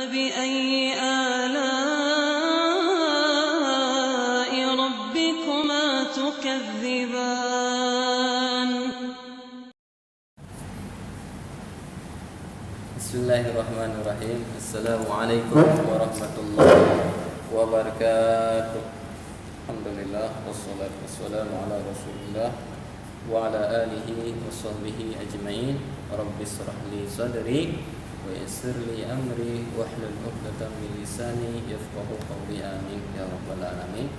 فبأي آلاء ربكما تكذبان Bismillahirrahmanirrahim. Assalamualaikum warahmatullahi wabarakatuh. Alhamdulillah wassalatu wassalamu ala Rasulillah wa ala alihi wa sahbihi ajmain. Rabbi shrah li sadri wa yassir li amri wahlul 'uqdatam min lisani yafqahu qawli. Amin ya rabbal alamin.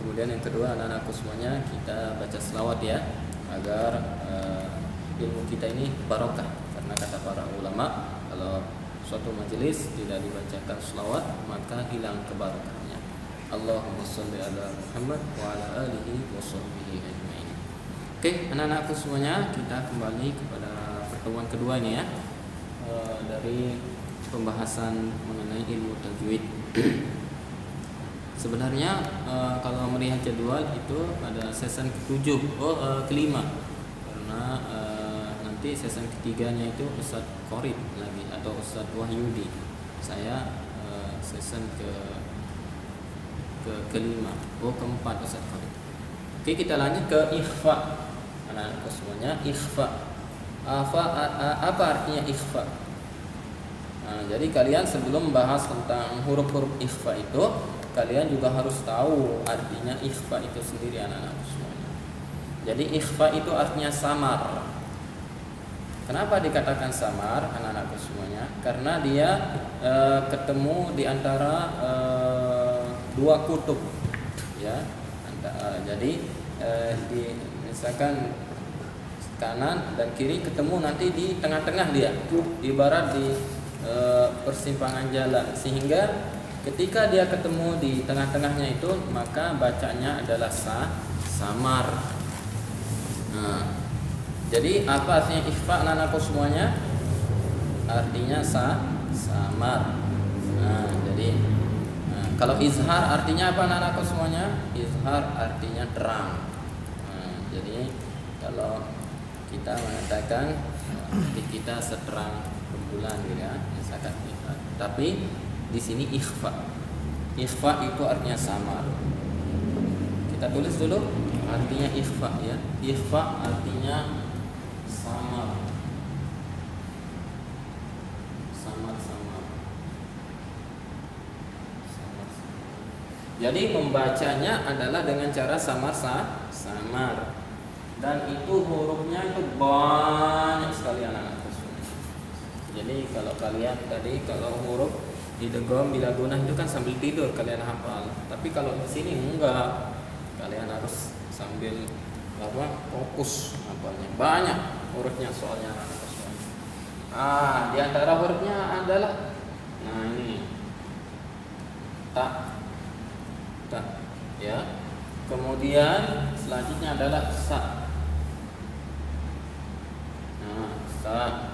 Kemudian yang kedua, anak-anakku semuanya, kita baca selawat ya, agar ilmu kita ini barokah. Karena kata para ulama, kalau suatu majelis tidak dibacakan selawat maka hilang kebarokahnya. Allahumma sholli ala Muhammad wa ala alihi wa sahbihi ajmain. Oke, anak-anakku semuanya, kita kembali kepada pertemuan kedua ini ya, dari pembahasan mengenai ilmu tajwid. Sebenarnya kalau melihat jadwal itu pada season kelima, karena nanti season ketiganya itu Ustadz Qorib lagi atau Ustadz Wahyudi. Saya season kelima, keempat Ustadz Qorib. Oke, kita lanjut ke ikhfa. Anak-anak semuanya, ikhfa. Apa artinya ikhfa? Nah, jadi kalian sebelum membahas tentang huruf-huruf ikhfa itu, kalian juga harus tahu artinya ikhfa itu sendiri, anak-anak semuanya. Jadi ikhfa itu artinya samar. Kenapa dikatakan samar, anak-anakku semuanya? Karena dia ketemu di antara dua kutub, ya. Jadi misalkan kanan dan kiri ketemu nanti di tengah-tengah dia, ibarat di persimpangan jalan, sehingga ketika dia ketemu di tengah-tengahnya itu maka bacanya adalah samar. Nah, jadi apa artinya ikhfa, anak-anakku semuanya? Artinya samar. Nah, jadi kalau izhar artinya apa, anak-anakku semuanya? Izhar artinya terang. Nah, jadi kalau kita mengatakan hati kita seterang rembulan gitu ya, misalkan izhar. Tapi di sini ikhfa. Ikhfa itu artinya samar. Kita tulis dulu artinya ikhfa ya. Ikhfa artinya samar. Jadi membacanya adalah dengan cara samar. Dan itu hurufnya itu banyak sekali, anak-anak. Jadi kalau kalian tadi kalau huruf idgham bila gunah itu kan sambil tidur kalian hafal. Tapi kalau di sini enggak. Kalian harus sambil fokus hafalnya. Banyak hurufnya soalnya, anak-anak semuanya. Di antara hurufnya adalah ini. Ta ya. Kemudian selanjutnya adalah sa. Sa.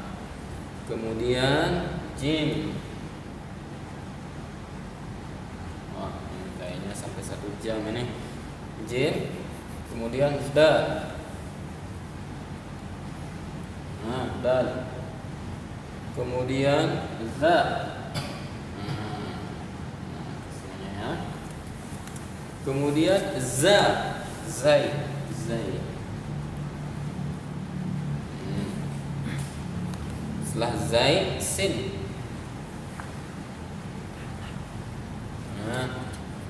Kemudian jim. Ini kayaknya sampai 1 jam ini. Jim. Kemudian dal. Dal. Kemudian za. Semuanya ya. Kemudian zai. Setelah zai, sin.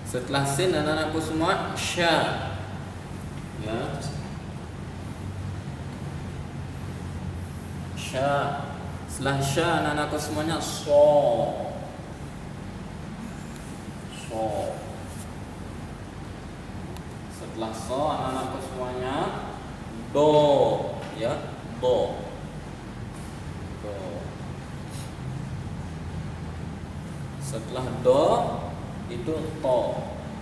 Setelah sin, anak-anakku semua, sya. Ya. Sya. Setelah sya, anak-anakku semuanya, so. Setelah so, anak-anakku semuanya, do. Ya, do. Setelah do itu to.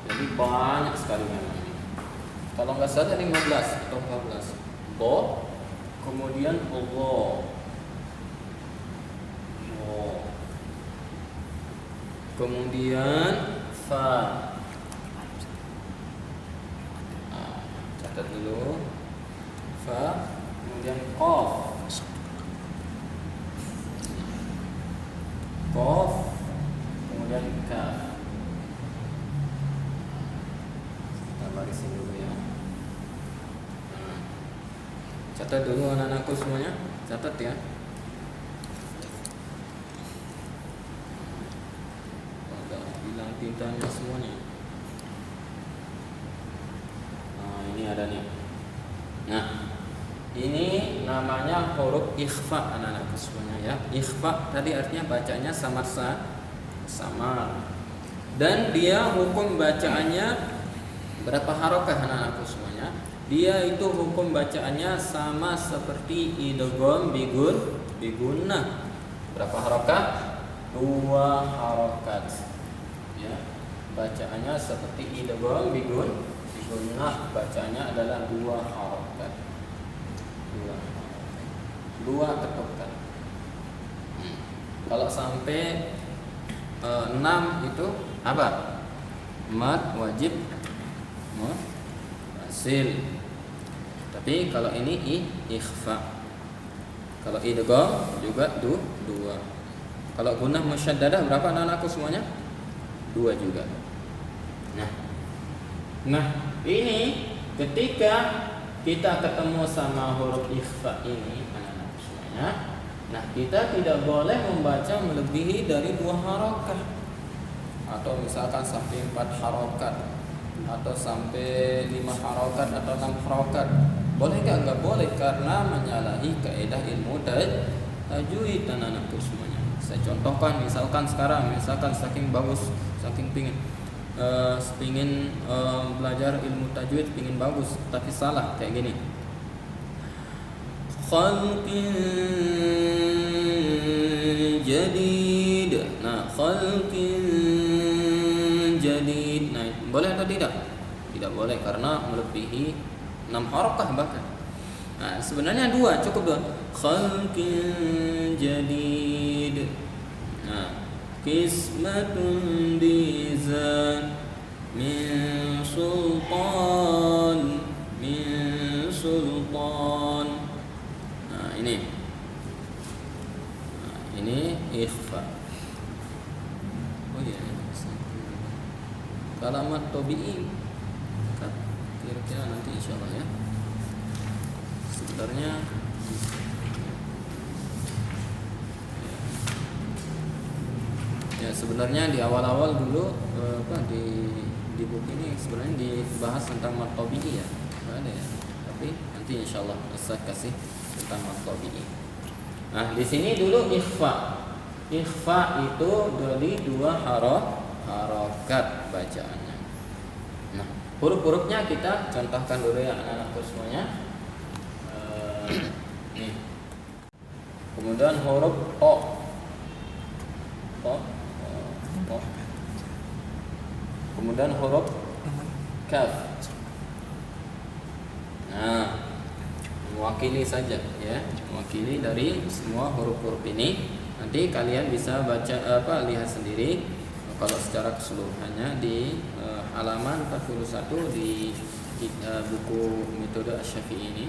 Jadi banyak sekali memang. Kalau nggak salah 15 atau 14. Do, kemudian Allah. Kemudian fa. Catat dulu. Fa, kemudian qaf. Qaf, kemudian kaf. Kita barisin dulu ya. Catat dulu anak-anakku semuanya, catat ya. Agak hilang tintanya semuanya. Nah, ini ada nih. Nah, ini namanya huruf ikhfa anak-anakku semuanya ya. Ikhfa tadi artinya bacanya samar. Dan dia hukum bacaannya berapa harokah anak-anakku semuanya? Dia itu hukum bacaannya sama seperti idgham bigunnah. Berapa harokah? 2 harokat. Ya. Bacaannya seperti idgham bigunnah. Bacaannya adalah 2 harokat. 2 ketukan. Kalau sampai 6 itu apa? Mad wajib muttasil. Tapi kalau ini ikhfa. Kalau idgham juga 2. Kalau gunnah musyaddadah berapa anak-anakku semuanya? 2 juga. Nah, ini ketika kita ketemu sama huruf ikhfa ini anak-anakku semuanya, nah kita tidak boleh membaca melebihi dari 2 harokat, atau misalkan sampai 4 harokat, atau sampai 5 harokat atau 6 harokat. Boleh gak? Enggak boleh, karena menyalahi kaidah ilmu tajwid anak-anakku semuanya. Saya contohkan, misalkan sekarang, saking bagus, saking pingin belajar ilmu tajwid, pingin bagus tapi salah kayak gini. Khalqin jadid. Nah, khalqin jadid. Nah, boleh atau tidak? Tidak boleh, karena melebihi 6 harokah bahkan. Nah, sebenarnya 2, cukup 2. Khalqin jadid. Nah, qismatun dizan min sultan. Nah, ini ikhfa. Oh iya, kalamat tabi'i kira-kira nanti insyaallah ya. Sebenarnya sebenarnya di awal-awal dulu di buku ini sebenarnya dibahas tentang mat tabi'i ya. Ada ya. Tapi nanti insyaallah saya kasih tentang mat tabi'i. Nah, di sini dulu ikhfa. Ikhfa itu dari 2 harokat bacaannya. Nah, huruf-hurufnya kita contohkan dulu ya anak-anakku semuanya. Nih. Kemudian huruf o. Kemudian huruf kaf. Nah, mewakili saja ya, mewakili dari semua huruf-huruf ini. Nanti kalian bisa baca lihat sendiri kalau secara keseluruhannya di halaman 41 di buku metode Asy-Syafi'i ini.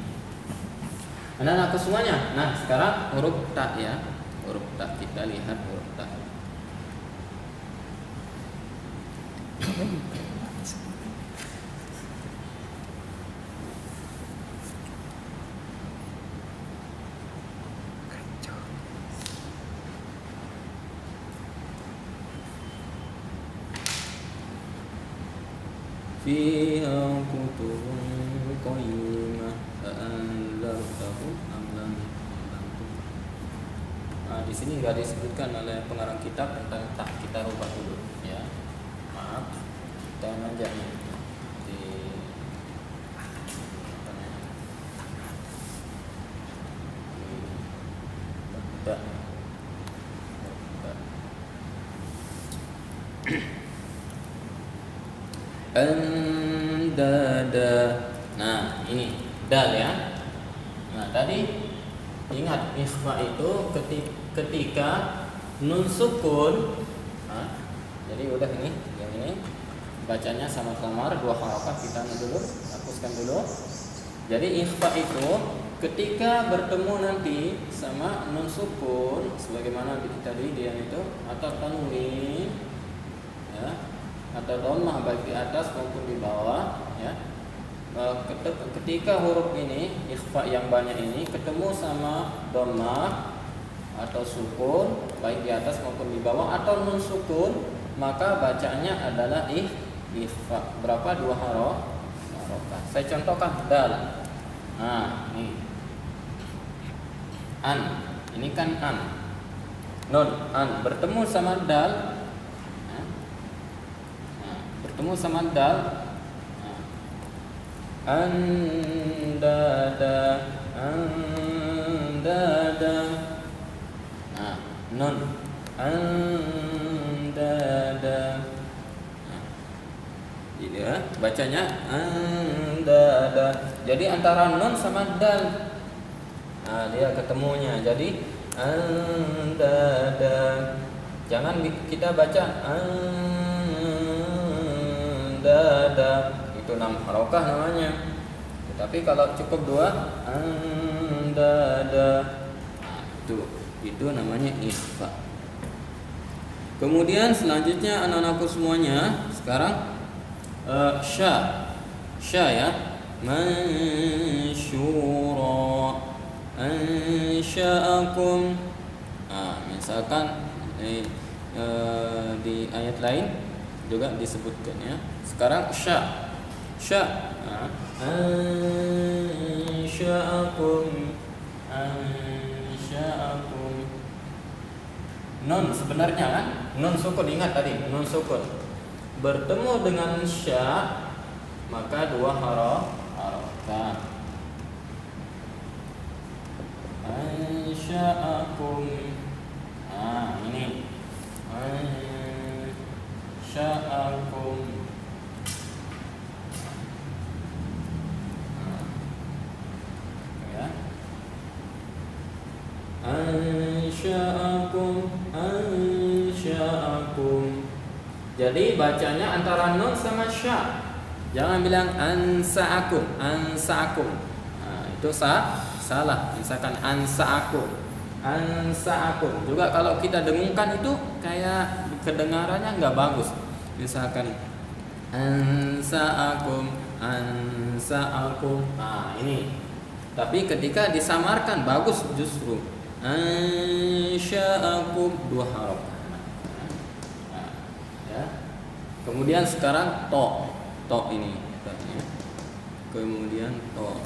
Anak-anakku semuanya. Nah, sekarang huruf ta ya. Huruf ta, kita lihat huruf ta. Fiha kutubun qayyimah fa'anzartahum am lam tanzur. Nah, di sini enggak disebutkan oleh pengarang kitab tentang tak, kita rubah dulu ya. Maaf, kita aja nih di andada. Nah, ini dal ya. Nah, tadi ingat ikhfa itu ketika nun sukun. Nah, jadi udah ini, yang ini bacanya sama-sama 2 harokat, kita dulu hapuskan dulu. Jadi ikhfa itu ketika bertemu nanti sama nun sukun sebagaimana tadi dia itu atau tanwin. atau dhammah baik di atas maupun di bawah, ya. Ketika huruf ini ikhfa yang banyak ini ketemu sama dhammah atau sukun baik di atas maupun di bawah atau nun sukun, maka bacanya adalah ikhfa. Berapa? 2 harokah. Saya contohkan dal. Nah, ini an. Ini kan an. Nun an bertemu sama dal. Bertemu sama dal. Andada. Nah, nun andada. Ini ya, bacanya andada. Jadi antara nun sama dal. Nah, dia ketemunya. Jadi andada. Jangan kita baca andada. 6 harokah namanya. Tapi kalau cukup 2 andada, itu namanya ikhfa. Kemudian selanjutnya anak-anakku semuanya, sekarang sya ya, mansyura ansha'akum. Misalkan di ayat lain juga disebutkan ya. Sekarang sya ansha'akum. Nun sebenarnya kan nun sukun, ingat tadi nun sukun bertemu dengan sya maka 2 harokah. Ansha'akum. Ini ansha'akum. Ansha'akum. Jadi bacanya antara nun sama sya. Jangan bilang ansa'akum. Itu salah. Misalkan ansa'akum. Juga kalau kita dengungkan itu kayak kedengarannya nggak bagus. Misalkan ansa'akum. Ini. Tapi ketika disamarkan bagus justru. Ansha'akum 2 harokah. Ya. Kemudian sekarang to ini. Kemudian to.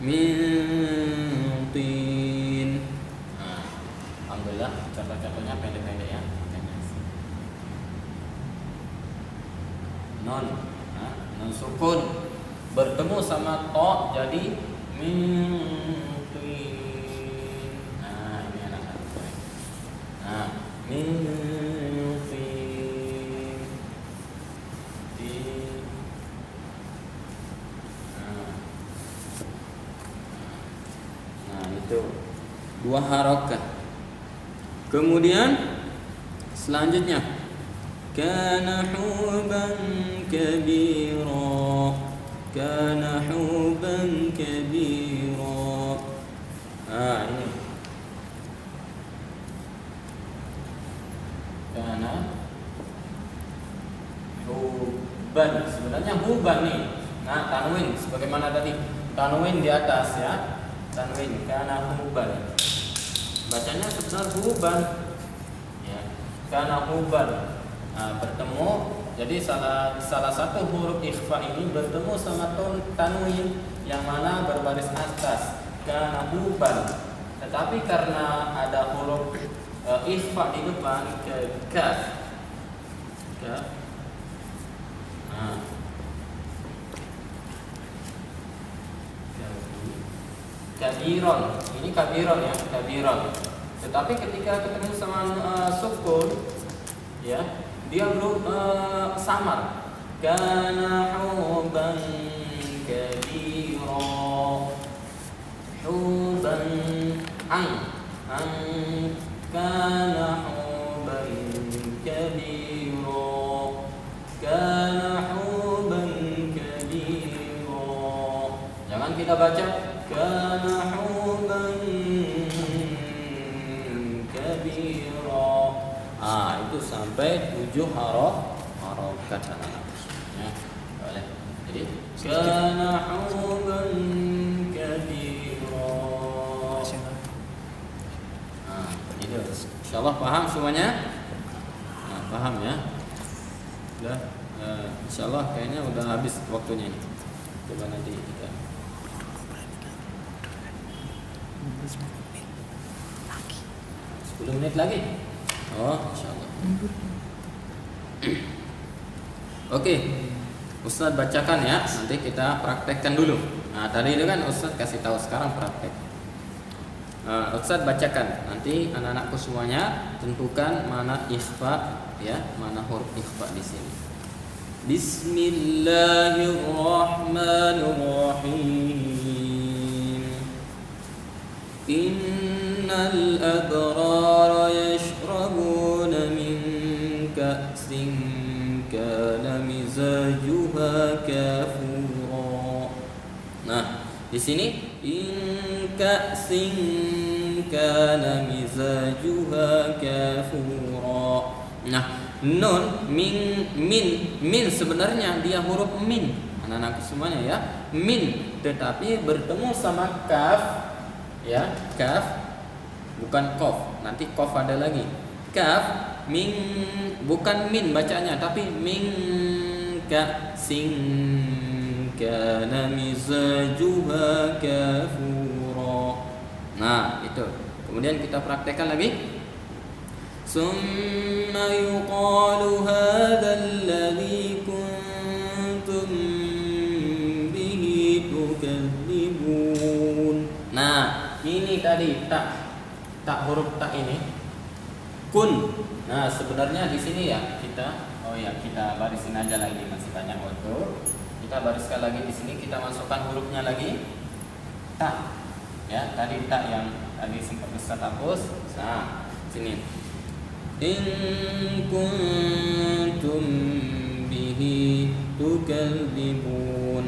Min tin. Alhamdulillah contoh-contohnya pendek-pendek ya. Non sukun bertemu sama to jadi min tin. Ini anak-anak. Min tin. Itu 2 harokah. Kemudian selanjutnya kana huban kabira. Ini kana huban, sebenarnya huban nih. Tanwin sebagaimana tadi, tanwin di atas ya. Tanwin kana huban. Bacanya sebenarnya huban. Ya, kana huban. Bertemu, jadi salah satu huruf ikhfa ini bertemu sama tanwin yang mana berbaris atas, kana huban. Tetapi karena ada huruf ikhfa di depan ke kaf. Kabiron, ini kabiron ya, kabiron. Tetapi ketika ketemu sama sukun, ya dia belum samar. Kana huban kabira. Huban kana huban kabira. Kana huban kabira. Jangan kita baca kana huban kabira. Itu sampai 7 harokat anak-anak. Ya, boleh. Jadi kana huban kabira. Ini insyaallah paham semuanya? Paham ya? Udah, insyaallah kayaknya udah habis waktunya ini. Coba nanti kita 10 menit lagi. Insyaallah. Oke. Ustaz bacakan ya, nanti kita praktekkan dulu. Tadi itu kan Ustaz kasih tahu, sekarang praktek. Ustaz bacakan, nanti anak-anakku semuanya tentukan mana ikhfa ya, mana huruf ikhfa di sini. Bismillahirrahmanirrahim. Innal abrara yashrabuna min ka'sin kana mizajuha kafura. Di sini in ka'sin kana mizajuha kafura. Nun min sebenarnya dia huruf min. Anak-anak semuanya ya, min, tetapi bertemu sama kaf ya, kaf bukan kof. Nanti kof ada lagi. Kaf min, bukan min bacanya, tapi min ka'sin kana mizajuha kafura. Itu. Kemudian kita praktekkan lagi. Summa yuqalu hadzal ladzi kuntum bihi tukadzibun. Ini tadi tak huruf tak ini kun. Sebenarnya di sini ya kita barisin aja lagi, masih banyak waktu. Kita bariskan lagi di sini, kita masukkan hurufnya lagi. Tak. Ya, tadi tak yang tadi sempat Ustaz hapus. Sini. In kuntum bihi tukadzibun.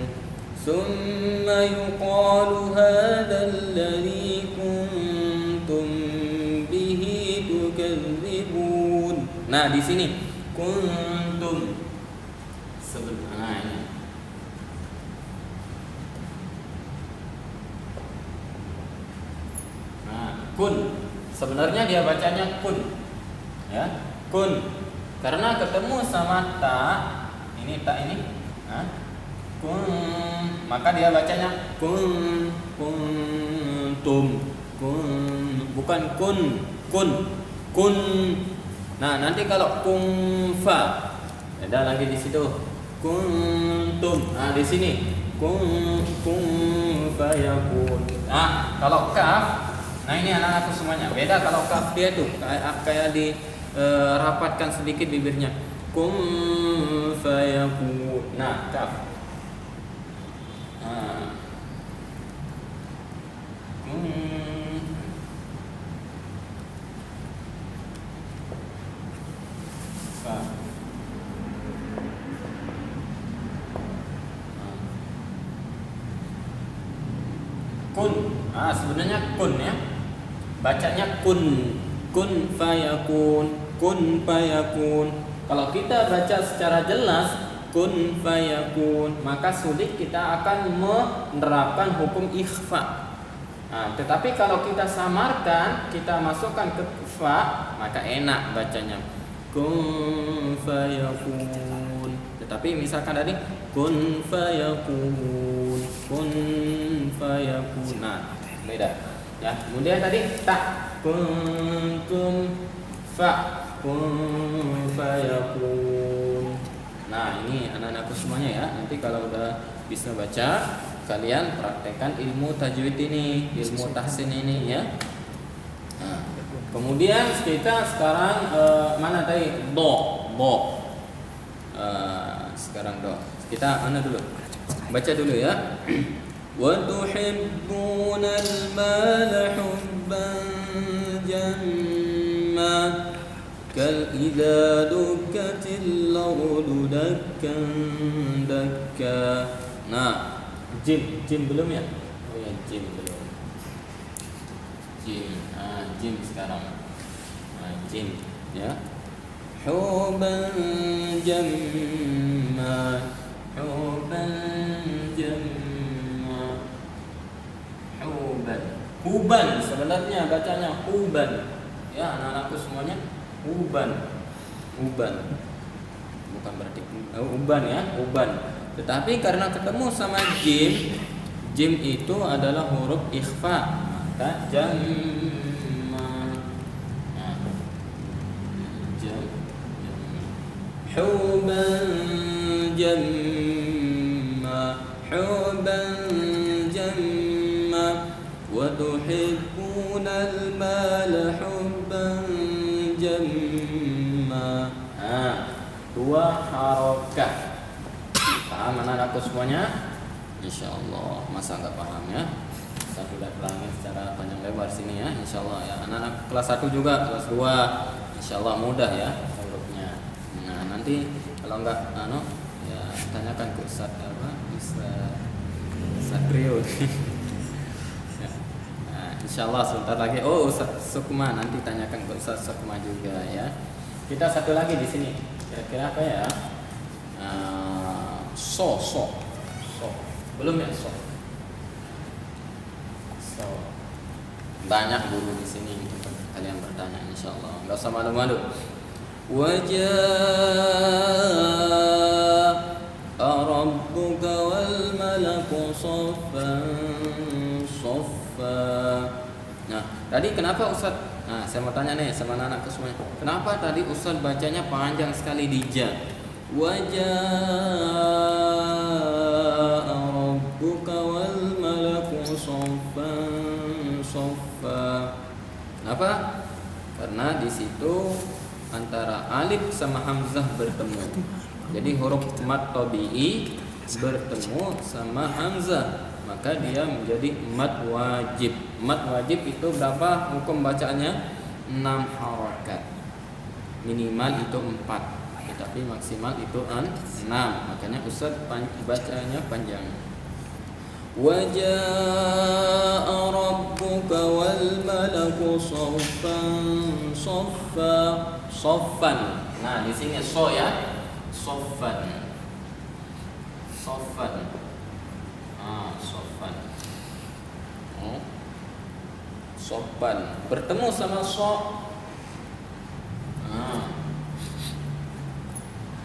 Summa yuqalu hadzal ladzi kuntum bihi tukadzibun. Di sini kuntum sebenarnya kun. Sebenarnya dia bacanya kun. Ya, kun. Karena ketemu sama ta, ini ta ini. Kun, maka dia bacanya kun, kuntum, kun, bukan kun. Nanti kalau kunfa, ada lagi di situ. Kuntum. Di sini kun fayakun. Kalau kaf, ini anak-anakku semuanya. Beda kalau kaf dia tuh kayak di rapatkan sedikit bibirnya. Kun fayakun. Kaf. Kun. Sebenarnya kun ya. Bacanya kun. Kun fayakun. Kun fayakun. Kalau kita baca secara jelas kun fayakun, maka sulit kita akan menerapkan hukum ikhfa. Tetapi kalau kita samarkan, kita masukkan ke fa, maka enak bacanya. Kun fayakun. Tetapi misalkan tadi kun fayakun, kun fayakun. Beda. Ya, kemudian tadi tak kuntum fa kun fayakun. Ini anak-anakku semuanya ya. Nanti kalau udah bisa baca, kalian praktekkan ilmu tajwid ini, ilmu tahsin ini ya. Kemudian kita sekarang mana tadi? Do. Sekarang do. Kita mana dulu? Baca dulu ya. Wa tuhibbunal mala hubban jamma kal idza dukkatil ardu dakkan dakka. Jim belum ya? Oh ya, jim belum. Jim sekarang. Jim ya. Huban jamma, huban jamma, huban. Huban sebenarnya bacanya huban. Ya, anak-anakku semuanya huban. Huban. Bukan berarti uban ya, uban. Tetapi karena ketemu sama jim, jim itu adalah huruf ikhfa, maka jamma. Nah, jam. Huban jamma, huban jamma, wa tuhibbuna al-mala hubban jamma. Dua harokat. Paham anak-anakku semuanya? Insyaallah. Masa nggak paham ya? Saya sudah terangin secara panjang lebar sini ya. Insyaallah ya. Anak-anak kelas 1 juga, kelas 2 insyaallah mudah ya hurufnya. Nah nanti kalau nggak ya tanyakan ke Ustaz Satrio. Nah, insyaallah sebentar lagi. Oh Ustaz Sukma, nanti tanyakan ke Ustaz Sukma juga ya. Kita satu lagi di sini. Kira-kira apa ya? So. Belum ya so. Banyak guru di sini untuk kalian bertanya insyaallah. Enggak usah malu-malu. Wajaa rabbuka wal malaku saffan saffa. Nah, tadi kenapa Ustaz? Nah, saya mau tanya nih sama anak-anakku semuanya. Kenapa tadi Ustaz bacanya panjang sekali di ja? Wajaa rabbuka wal malaku saffan saffa. Kenapa? Karena di situ antara alif sama hamzah bertemu. Jadi huruf mad tabi'i bertemu sama hamzah, maka dia menjadi mad wajib. Mad wajib itu berapa hukum bacaannya? 6 harakat. Minimal itu 4, tetapi maksimal itu 6. Makanya Ustaz bacanya panjang. Wajaa rabbuka wal malaku saffan saffa. Saffan. Nah, di sini so ya. Saffan. Saffan. Saffan. Saffan bertemu sama so.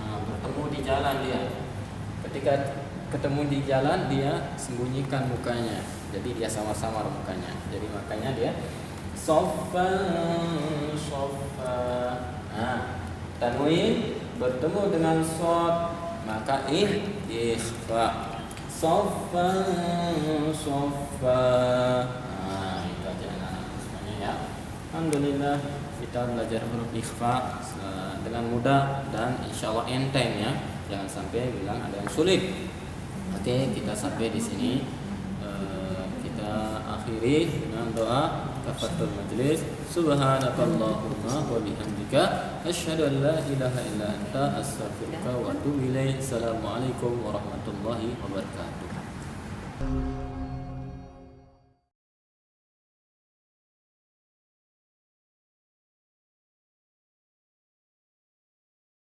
Bertemu di jalan dia. Ketika ketemu di jalan dia sembunyikan mukanya. Jadi dia samar-samar mukanya. Jadi makanya dia saffan saffa. Tanwin bertemu dengan shad maka ikhfa. Saffan saffa. Itu aja anak-anak semuanya ya. Alhamdulillah kita belajar huruf ikhfa dengan mudah dan insyaallah enteng ya. Jangan sampai bilang ada yang sulit. Oke, kita sampai di sini. Kita akhiri dengan doa kafaratul majlis. Subhanakallahumma wa bihamdika asyhadu an la ilaha illa anta astaghfiruka wa atubu ilaik. Assalamualaikum warahmatullahi wabarakatuh.